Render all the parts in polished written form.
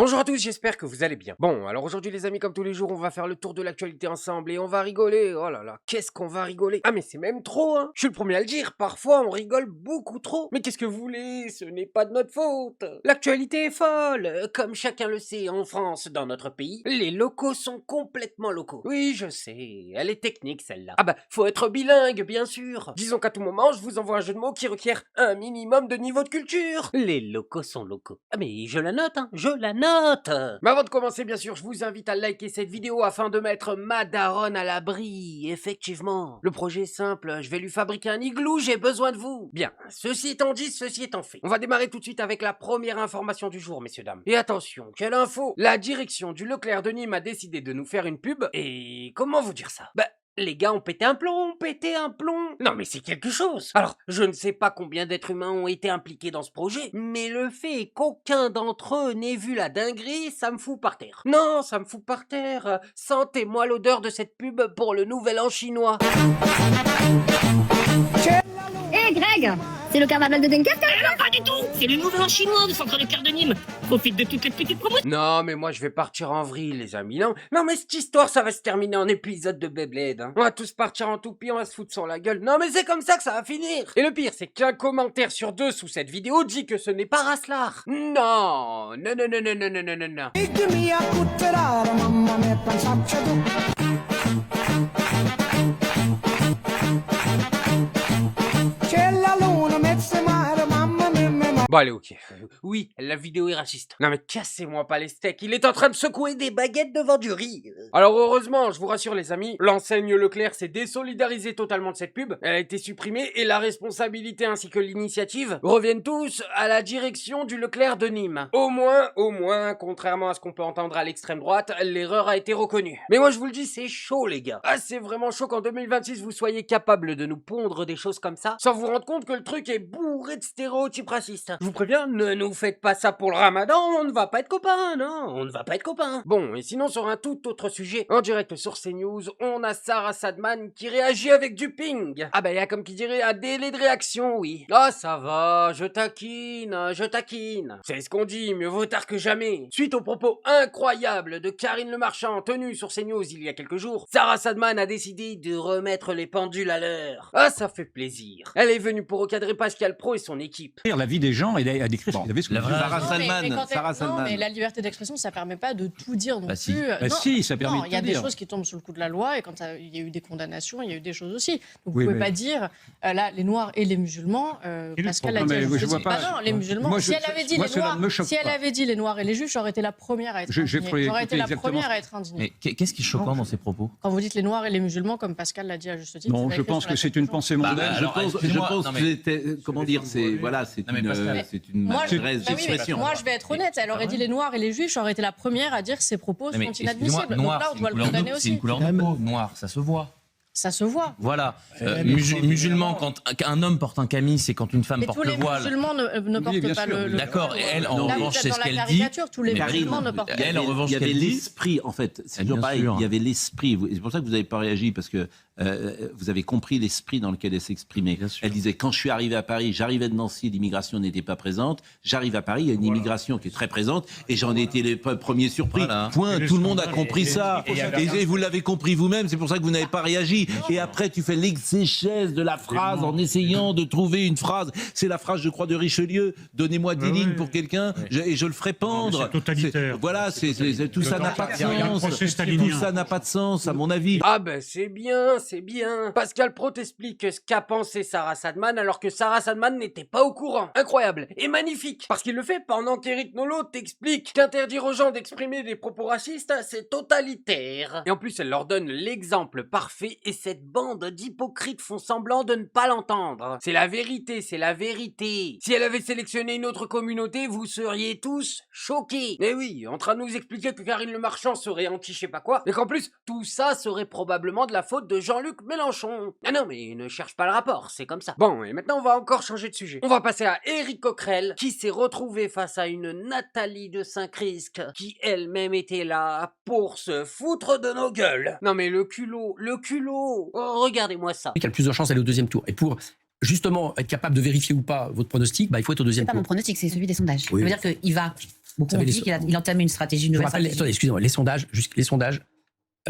Bonjour à tous, j'espère que vous allez bien. Bon, alors aujourd'hui les amis, comme tous les jours, on va faire le tour de l'actualité ensemble et on va rigoler. Oh là là, qu'est-ce qu'on va rigoler. Ah mais c'est même trop, hein. Je suis le premier à le dire, parfois on rigole beaucoup trop. Mais qu'est-ce que vous voulez, ce n'est pas de notre faute. L'actualité est folle. Comme chacun le sait, en France, dans notre pays, les locaux sont complètement locaux. Oui, je sais, elle est technique celle-là. Ah bah, faut être bilingue, bien sûr. Disons qu'à tout moment, je vous envoie un jeu de mots qui requiert un minimum de niveau de culture. Les locaux sont locaux. Ah mais je la note, hein, je la note. Mais avant de commencer, bien sûr, je vous invite à liker cette vidéo afin de mettre ma daronne à l'abri, effectivement. Le projet est simple, je vais lui fabriquer un igloo, j'ai besoin de vous. Bien, ceci étant dit, ceci étant fait. On va démarrer tout de suite avec la première information du jour, messieurs, dames. Et attention, quelle info! La direction du Leclerc de Nîmes a décidé de nous faire une pub, et comment vous dire ça? Bah, les gars ont pété un plomb, Non mais c'est quelque chose. Alors, je ne sais pas combien d'êtres humains ont été impliqués dans ce projet, mais le fait qu'aucun d'entre eux n'ait vu la dinguerie, ça me fout par terre. Non, ça me fout par terre. Sentez-moi l'odeur de cette pub pour le nouvel an chinois. Hé Greg, c'est le carnaval de Dunkerque? Non, pas du tout. C'est le nouvel an chinois du centre Leclerc de Nîmes. Profite de toutes les petites promotions. Non, mais moi je vais partir en vrille, les amis. Non, mais cette histoire, ça va se terminer en épisode de Beyblade. Hein. On va tous partir en toupie, on va se foutre sur la gueule. Non, mais c'est comme ça que ça va finir. Et le pire, c'est qu'un commentaire sur deux sous cette vidéo dit que ce n'est pas Raslar. Non. Bon allez, ok. Oui, la vidéo est raciste. Non mais cassez-moi pas les steaks, il est en train de secouer des baguettes devant du riz. Alors heureusement, je vous rassure les amis, l'enseigne Leclerc s'est désolidarisée totalement de cette pub. Elle a été supprimée et la responsabilité ainsi que l'initiative reviennent tous à la direction du Leclerc de Nîmes. Au moins, contrairement à ce qu'on peut entendre à l'extrême droite, l'erreur a été reconnue. Mais moi je vous le dis, c'est chaud les gars. Ah c'est vraiment chaud qu'en 2026 vous soyez capable de nous pondre des choses comme ça, sans vous rendre compte que le truc est bourré de stéréotypes racistes. Je vous préviens, ne nous faites pas ça pour le ramadan, on ne va pas être copains, non, on ne va pas être copains. Bon, et sinon sur un tout autre sujet, en direct sur CNews, on a Sarah Sadman qui réagit avec du ping. Ah bah y a comme qui dirait un délai de réaction, oui. Ah ça va, je taquine. C'est ce qu'on dit, mieux vaut tard que jamais. Suite aux propos incroyables de Karine Le Marchand tenus sur CNews il y a quelques jours, Sarah Sadman a décidé de remettre les pendules à l'heure. Ah ça fait plaisir. Elle est venue pour recadrer Pascal Praud et son équipe. La vie des gens et à décrire ce qu'il avait sous les yeux. Sarah Salman. Non, mais la liberté d'expression, ça permet pas de tout dire non si. plus. Bah si, ça permet de tout dire. Il y a des choses qui tombent sous le coup de la loi et quand il y a eu des condamnations, il y a eu des choses aussi. Donc vous pouvez pas dire là les Noirs et les musulmans. Pascal l'a dit. Je vois pas. Non, les musulmans. Si elle avait dit les Noirs, si elle avait dit les Noirs et les Juifs, j'aurais été la première à être indignée. J'aurais été la première à être indignée. Mais qu'est-ce qui est choquant dans ces propos? Quand vous dites les Noirs et les musulmans, comme Pascal l'a dit à juste titre. Non, je pense que c'est une pensée mondaine. Je pense que c'était comment dire, c'est voilà, c'est une expression. Moi, je vais être honnête. Elle aurait dit les Noirs et les Juifs, j'aurais été la première à dire que ces propos sont inadmissibles. Donc là, on doit le condamner aussi. C'est une couleur de peau. Noir, ça se voit. Ça se voit. Voilà. Musulman, quand un homme porte un camis, c'est quand une femme porte le voile. Tous les musulmans ne portent pas le. D'accord. Et elle, en revanche, c'est ce qu'elle dit. Tous les musulmans ne portent pas. Elle, en revanche, il y avait l'esprit, en fait. C'est toujours pareil. Il y avait l'esprit. C'est pour ça que vous n'avez pas réagi, parce que vous avez compris l'esprit dans lequel elle s'exprimait. Elle disait, quand je suis arrivé à Paris, j'arrivais de Nancy, l'immigration n'était pas présente. J'arrive à Paris, il y a une immigration qui est très présente, et j'en ai été les premiers surpris. Point. Tout le monde a compris ça. Et vous l'avez compris vous-même, c'est pour ça que vous n'avez pas réagi. Et après, tu fais l'exégèse de la phrase en essayant de trouver une phrase. C'est la phrase, je crois, de Richelieu. Donnez-moi 10 lignes pour quelqu'un et je le ferai pendre. C'est totalitaire. Voilà, tout ça n'a pas de sens. Tout ça n'a pas de sens, à mon avis. Ah ben c'est bien. Pascal Praud explique ce qu'a pensé Sarah Sadman alors que Sarah Sadman n'était pas au courant. Incroyable et magnifique. Parce qu'il le fait pendant qu'Éric Nolot t'explique qu'interdire aux gens d'exprimer des propos racistes, c'est totalitaire. Et en plus, elle leur donne l'exemple parfait et cette bande d'hypocrites font semblant de ne pas l'entendre. C'est la vérité. Si elle avait sélectionné une autre communauté, vous seriez tous choqués. Mais oui, en train de nous expliquer que Karine Le Marchand serait anti je sais pas quoi, et qu'en plus, tout ça serait probablement de la faute de Jean-Luc Mélenchon. Ah non, mais ne cherche pas le rapport, c'est comme ça. Bon, et maintenant on va encore changer de sujet. On va passer à Éric Coquerel, qui s'est retrouvé face à une Nathalie de Saint-Christ, qui elle-même était là pour se foutre de nos gueules. Non mais le culot. Oh, regardez-moi ça. Qui a le plus de chance d'aller au deuxième tour. Et pour justement être capable de vérifier ou pas votre pronostic, il faut être au deuxième tour. C'est pas mon pronostic, c'est celui des sondages. Oui. Ça veut dire qu'il va Beaucoup ont dit qu'il entamait une stratégie, une nouvelle stratégie. Attendez, excusez-moi, les sondages,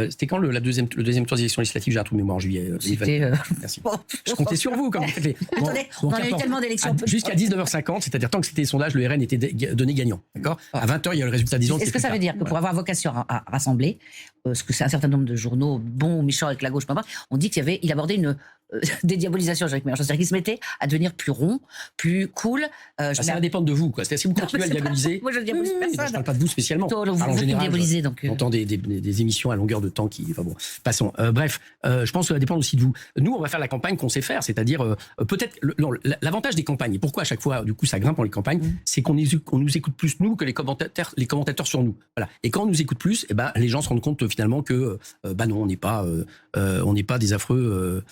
c'était quand le deuxième tour des élections législatives? J'ai un trou de mémoire en juillet. Merci. Je comptais sur vous quand vous faites les. Attendez, on a eu tellement d'élections. Jusqu'à 19h50, c'est-à-dire tant que c'était les sondages, le RN était donné gagnant. D'accord. À 20h, il y a le résultat des Est-ce que ça veut dire que pour avoir vocation à rassembler, ce que c'est un certain nombre de journaux, bons ou méchants avec la gauche, on dit qu'il abordait une dédiabolisation, Jean-Luc Mélenchon, c'est-à-dire qu'il se mettait à devenir plus rond, plus cool. Ça va dépendre de vous, quoi. C'est-à-dire si vous continuez à le diaboliser. Moi, je ne diabolise personne. Je ne parle pas de vous spécialement. En général, on entend des émissions à longueur de temps qui. Enfin bon, passons. Bref, je pense que ça va dépendre aussi de vous. Nous, on va faire la campagne qu'on sait faire, c'est-à-dire peut-être. L'avantage des campagnes, et pourquoi à chaque fois, du coup, ça grimpe dans les campagnes, c'est qu'on nous écoute plus, nous, que les commentateurs sur nous. Voilà. Et quand on nous écoute plus, les gens se rendent compte finalement que, non, on n'est pas des affreux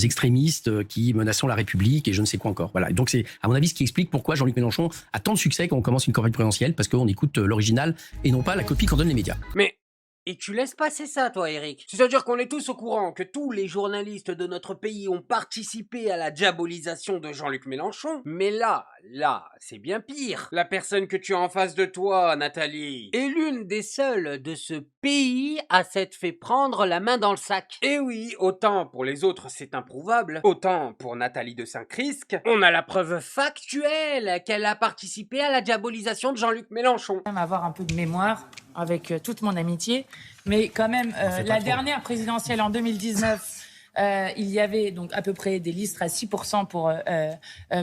extrémistes qui menaçons la République et je ne sais quoi encore. Voilà. Donc c'est, à mon avis, ce qui explique pourquoi Jean-Luc Mélenchon a tant de succès quand on commence une campagne présidentielle, parce qu'on écoute l'original et non pas la copie qu'en donnent les médias. Mais et tu laisses passer ça, toi, Eric. C'est-à-dire qu'on est tous au courant que tous les journalistes de notre pays ont participé à la diabolisation de Jean-Luc Mélenchon. Mais là, c'est bien pire. La personne que tu as en face de toi, Nathalie, est l'une des seules de ce pays à s'être fait prendre la main dans le sac. Et oui, autant pour les autres c'est improuvable, autant pour Nathalie de Saint-Christ, on a la preuve factuelle qu'elle a participé à la diabolisation de Jean-Luc Mélenchon. Même avoir un peu de mémoire avec toute mon amitié, mais quand même, la dernière présidentielle en 2019, il y avait donc à peu près des listes à 6% pour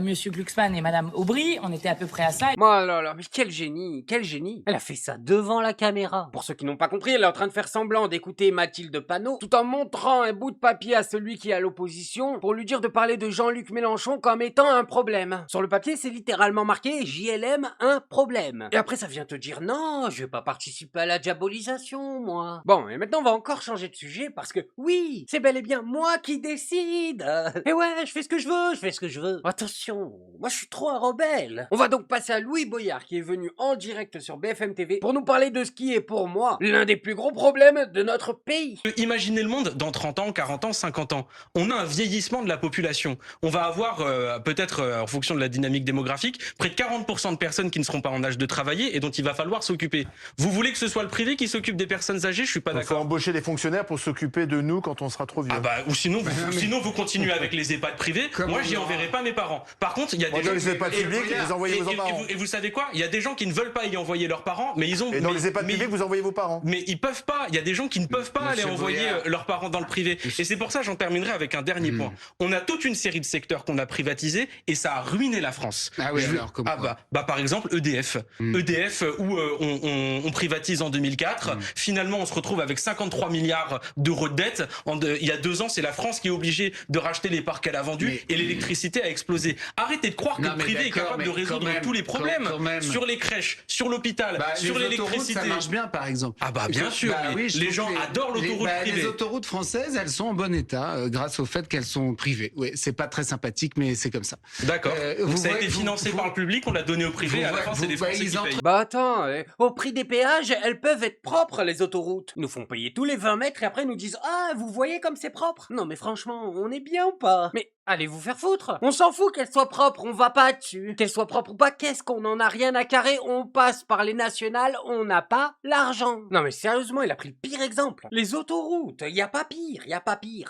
Monsieur Glucksmann et Madame Aubry. On était à peu près à ça. Oh là là, mais quel génie, quel génie. Elle a fait ça devant la caméra. Pour ceux qui n'ont pas compris, elle est en train de faire semblant d'écouter Mathilde Panot, tout en montrant un bout de papier à celui qui est à l'opposition pour lui dire de parler de Jean-Luc Mélenchon comme étant un problème. Sur le papier, c'est littéralement marqué JLM, un problème. Et après, ça vient te dire non, je vais pas participer à la diabolisation, moi. Bon, et maintenant, on va encore changer de sujet parce que oui, c'est bel et bien moi qui décide. Et ouais, je fais ce que je veux. Attention, moi je suis trop un rebelle. On va donc passer à Louis Boyard qui est venu en direct sur BFM TV pour nous parler de ce qui est pour moi l'un des plus gros problèmes de notre pays. Imaginez le monde dans 30 ans, 40 ans, 50 ans. On a un vieillissement de la population. On va avoir peut-être, en fonction de la dynamique démographique, près de 40% de personnes qui ne seront pas en âge de travailler et dont il va falloir s'occuper. Vous voulez que ce soit le privé qui s'occupe des personnes âgées? Je suis pas d'accord. Il faut embaucher des fonctionnaires pour s'occuper de nous quand on sera trop vieux. Ou sinon vous continuez avec les EHPAD privés. Moi, j'y enverrai pas mes parents. Par contre, il y a des gens... Dans les EHPAD publics, vous envoyez vos parents. Et vous savez quoi? Il y a des gens qui ne veulent pas y envoyer leurs parents, mais ils ont... Et dans les EHPAD publics, vous envoyez vos parents. Mais ils peuvent pas. Il y a des gens qui ne peuvent pas aller envoyer leurs parents dans le privé. Et c'est pour ça, j'en terminerai avec un dernier point. On a toute une série de secteurs qu'on a privatisés et ça a ruiné la France. Ah oui, alors comment par exemple, EDF. EDF, où on privatise en 2004. Finalement, on se retrouve avec 53 milliards d'euros de dette. Il y a 2 ans, c'est la France qui est obligée de racheter les parts qu'elle a vendus et l'électricité a explosé. Arrêtez de croire que le privé est capable de résoudre tous les problèmes sur les crèches, sur l'hôpital, sur l'électricité. Ça marche bien, par exemple. Ah bah bien sûr, les gens adorent l'autoroute privée. Les autoroutes françaises, elles sont en bon état grâce au fait qu'elles sont privées. Oui, c'est pas très sympathique, mais c'est comme ça. D'accord. Ça a été financé par le public, on l'a donné au privé, à la fin c'est les Français qui payent. Bah attends, au prix des péages, elles peuvent être propres les autoroutes. Ils nous font payer tous les 20 mètres et après ils nous disent ah vous voyez comme c'est propre. Non mais franchement, on est bien ou pas? Mais allez vous faire foutre. On s'en fout qu'elle soit propre, on va pas dessus. Qu'elle soit propre ou pas, qu'est-ce qu'on en a rien à carrer? On passe par les nationales, on n'a pas l'argent. Non mais sérieusement, il a pris le pire exemple. Les autoroutes, y a pas pire.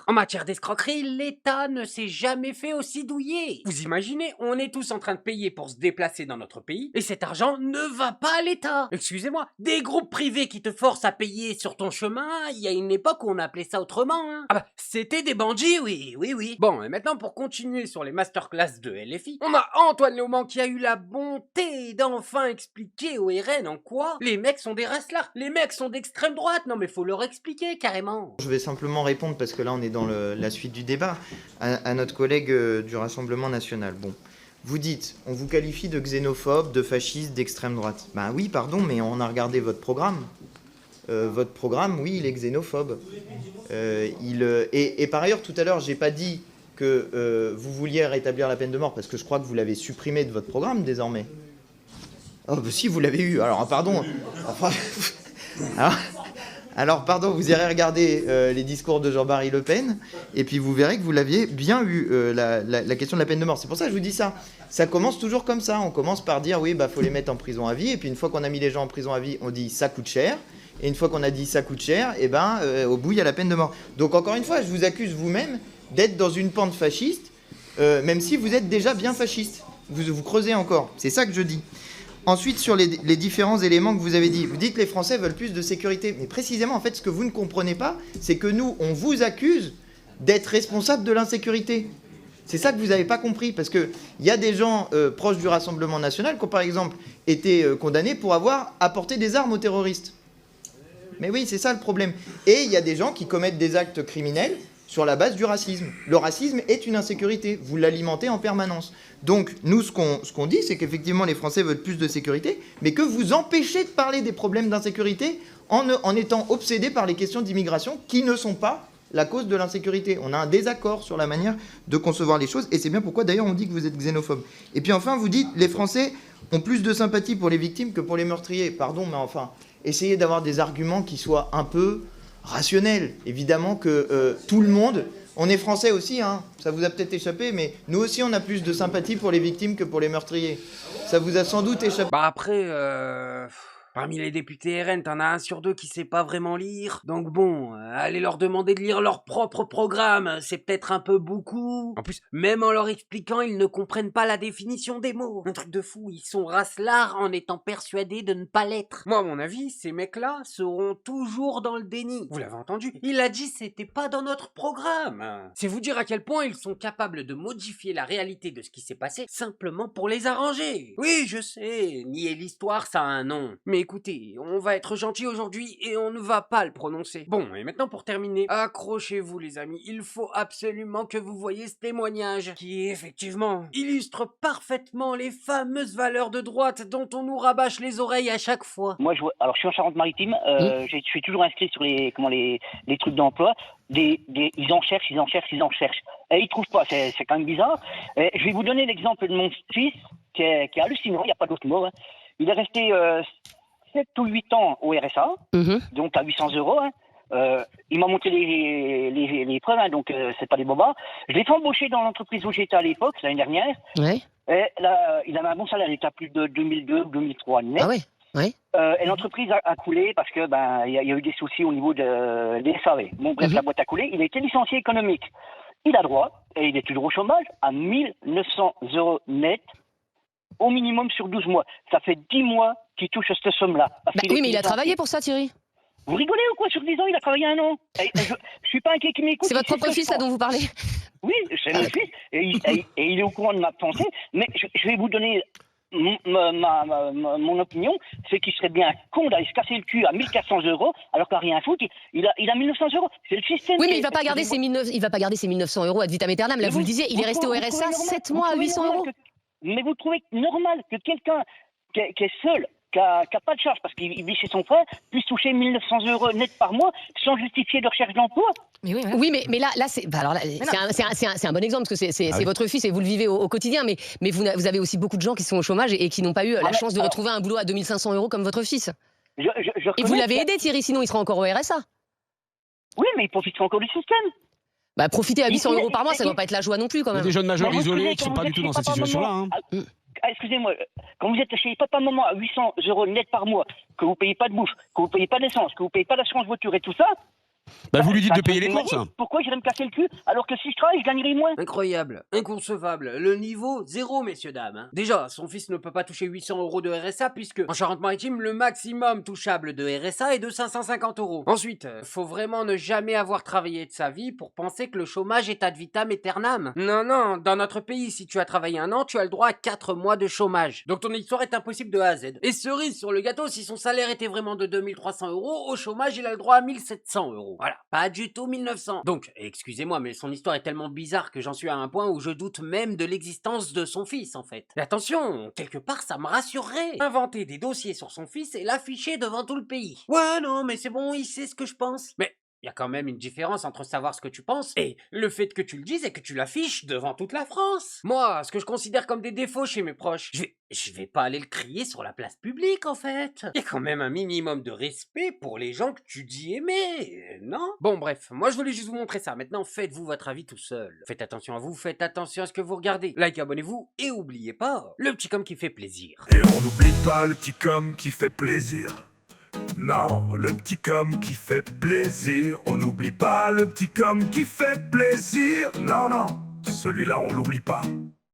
En matière d'escroquerie, l'État ne s'est jamais fait aussi douiller. Vous imaginez, on est tous en train de payer pour se déplacer dans notre pays et cet argent ne va pas à l'État. Excusez-moi, des groupes privés qui te forcent à payer sur ton chemin, il y a une époque où on appelait ça autrement. Hein. Ah bah, c'était des bandits, oui. Bon, et maintenant pour continuer sur les masterclass de LFI, on a Antoine Léaumont qui a eu la bonté d'enfin expliquer au RN en quoi les mecs sont des rasclards, les mecs sont d'extrême droite, non mais faut leur expliquer carrément. Je vais simplement répondre, parce que là on est dans la suite du débat, à notre collègue du Rassemblement National. Bon, vous dites, on vous qualifie de xénophobe, de fasciste, d'extrême droite. Ben oui, pardon, mais on a regardé votre programme. Votre programme, oui, il est xénophobe. Et par ailleurs, tout à l'heure, j'ai pas dit que vous vouliez rétablir la peine de mort, parce que je crois que vous l'avez supprimé de votre programme désormais. Oh, bah si, vous l'avez eu. Alors, pardon. Enfin, Alors, pardon, vous irez regarder les discours de Jean-Marie Le Pen, et puis vous verrez que vous l'aviez bien eu, la question de la peine de mort. C'est pour ça que je vous dis ça. Ça commence toujours comme ça. On commence par dire, oui, faut les mettre en prison à vie, et puis une fois qu'on a mis les gens en prison à vie, on dit, ça coûte cher. Et une fois qu'on a dit, ça coûte cher, et au bout, il y a la peine de mort. Donc, encore une fois, je vous accuse vous-même d'être dans une pente fasciste, même si vous êtes déjà bien fasciste. Vous creusez encore. C'est ça que je dis. Ensuite, sur les différents éléments que vous avez dit, vous dites que les Français veulent plus de sécurité. Mais précisément, en fait, ce que vous ne comprenez pas, c'est que nous, on vous accuse d'être responsable de l'insécurité. C'est ça que vous n'avez pas compris, parce qu'il y a des gens proches du Rassemblement national qui ont, par exemple, été condamnés pour avoir apporté des armes aux terroristes. Mais oui, c'est ça le problème. Et il y a des gens qui commettent des actes criminels sur la base du racisme. Le racisme est une insécurité. Vous l'alimentez en permanence. Donc, nous, ce qu'on dit, c'est qu'effectivement, les Français veulent plus de sécurité, mais que vous empêchez de parler des problèmes d'insécurité en étant obsédés par les questions d'immigration qui ne sont pas la cause de l'insécurité. On a un désaccord sur la manière de concevoir les choses, et c'est bien pourquoi, d'ailleurs, on dit que vous êtes xénophobe. Et puis enfin, vous dites, les Français ont plus de sympathie pour les victimes que pour les meurtriers. Pardon, mais enfin, essayez d'avoir des arguments qui soient un peu rationnel. Évidemment que tout le monde, on est français aussi, hein, ça vous a peut-être échappé, mais nous aussi on a plus de sympathie pour les victimes que pour les meurtriers. Ça vous a sans doute échappé. Bah après, parmi les députés RN, t'en as 1 sur 2 qui sait pas vraiment lire. Donc bon, allez leur demander de lire leur propre programme, c'est peut-être un peu beaucoup. En plus, même en leur expliquant, ils ne comprennent pas la définition des mots. Un truc de fou, ils sont racelards en étant persuadés de ne pas l'être. Moi, à mon avis, ces mecs-là seront toujours dans le déni. Vous l'avez entendu, il a dit c'était pas dans notre programme. C'est vous dire à quel point ils sont capables de modifier la réalité de ce qui s'est passé simplement pour les arranger. Oui, je sais, nier l'histoire, ça a un nom. Mais écoutez, on va être gentil aujourd'hui et on ne va pas le prononcer. Bon, et maintenant pour terminer, accrochez-vous les amis, il faut absolument que vous voyez ce témoignage qui, effectivement, illustre parfaitement les fameuses valeurs de droite dont on nous rabâche les oreilles à chaque fois. Moi, je suis en Charente-Maritime, je suis toujours inscrit sur les trucs d'emploi. Ils en cherchent. Et ils trouvent pas, c'est quand même bizarre. Je vais vous donner l'exemple de mon fils qui est hallucinant, il n'y a pas d'autre mot. Hein. Il est resté 7 ou 8 ans au RSA, donc à 800 €. Hein. Il m'a montré les preuves, hein, donc c'est pas des bobas. Je l'ai fait embaucher dans l'entreprise où j'étais à l'époque, l'année dernière. Ouais. Et là, il avait un bon salaire, il était à plus de 2002 ou 2003 net. Ah ouais. Ouais. Et l'entreprise a coulé parce que il y a eu des soucis au niveau des SAV. Bon, bref, la boîte a coulé. Il a été licencié économique. Il a droit, et il est toujours au chômage, à 1 900 € net au minimum sur 12 mois. Ça fait 10 mois qu'il touche cette somme-là. Oui, mais il a travaillé pour ça, Thierry. Vous rigolez ou quoi? Sur 10 ans, il a travaillé 1 an. Je suis pas inquiet qu'il m'écoute. C'est votre propre fils, là, dont vous parlez? Oui, c'est mon fils, et il est au courant de ma pensée, mais je vais vous donner mon opinion, c'est qu'il serait bien con d'aller se casser le cul à 1 400 € alors qu'à rien foutre, il a 1 900 €. C'est le système. Oui, mais il va pas garder ses 1 900 € ad vitam aeternam. Là, vous le disiez, il est resté au RSA 7 mois à 800 €. Mais vous trouvez normal que quelqu'un qui est seul, qui a pas de charge parce qu'il vit chez son frère, puisse toucher 1 900 € net par mois sans justifier de recherche d'emploi? Mais oui, mais là c'est un bon exemple parce que c'est votre fils et vous le vivez au quotidien. Mais vous avez aussi beaucoup de gens qui sont au chômage et qui n'ont pas eu la chance de retrouver un boulot à 2 500 € comme votre fils. Et vous l'avez aidé, Thierry, sinon il sera encore au RSA. Oui, mais il profitera encore du système. Bah, profiter à 800 € par mois, ça doit pas être la joie non plus quand même. Des jeunes majeurs isolés qui sont pas du tout dans cette situation-là. Hein. Excusez-moi, quand vous êtes chez papa-maman à 800 € net par mois, que vous payez pas de bouffe, que vous payez pas d'essence, que vous payez pas d'assurance voiture et tout ça, bah vous lui dites de payer les courses. Pourquoi j'irais me casser le cul alors que si je travaille, je gagnerais moins? Incroyable, inconcevable, le niveau 0, messieurs dames. Hein. Déjà, son fils ne peut pas toucher 800 € de RSA puisque en Charente-Maritime, le maximum touchable de RSA est de 550 €. Ensuite, faut vraiment ne jamais avoir travaillé de sa vie pour penser que le chômage est ad vitam aeternam. Non, dans notre pays, si tu as travaillé 1 an, tu as le droit à 4 mois de chômage. Donc ton histoire est impossible de A à Z. Et cerise sur le gâteau, si son salaire était vraiment de 2 300 €, au chômage, il a le droit à 1 700 €. Voilà, pas du tout 1 900. Donc, excusez-moi, mais son histoire est tellement bizarre que j'en suis à un point où je doute même de l'existence de son fils, en fait. Et attention, quelque part, ça me rassurerait. Inventer des dossiers sur son fils et l'afficher devant tout le pays. Ouais, non, mais c'est bon, il sait ce que je pense. Mais y a quand même une différence entre savoir ce que tu penses et le fait que tu le dises et que tu l'affiches devant toute la France. Moi, ce que je considère comme des défauts chez mes proches, je vais pas aller le crier sur la place publique, en fait. Il y a quand même un minimum de respect pour les gens que tu dis aimer, non? Bon, bref, moi je voulais juste vous montrer ça. Maintenant, faites-vous votre avis tout seul. Faites attention à vous, faites attention à ce que vous regardez. Like, abonnez-vous et oubliez pas, le petit com qui fait plaisir. Et on n'oublie pas le petit com qui fait plaisir. Non, le petit com qui fait plaisir. On n'oublie pas le petit com qui fait plaisir. Non, non, celui-là on l'oublie pas.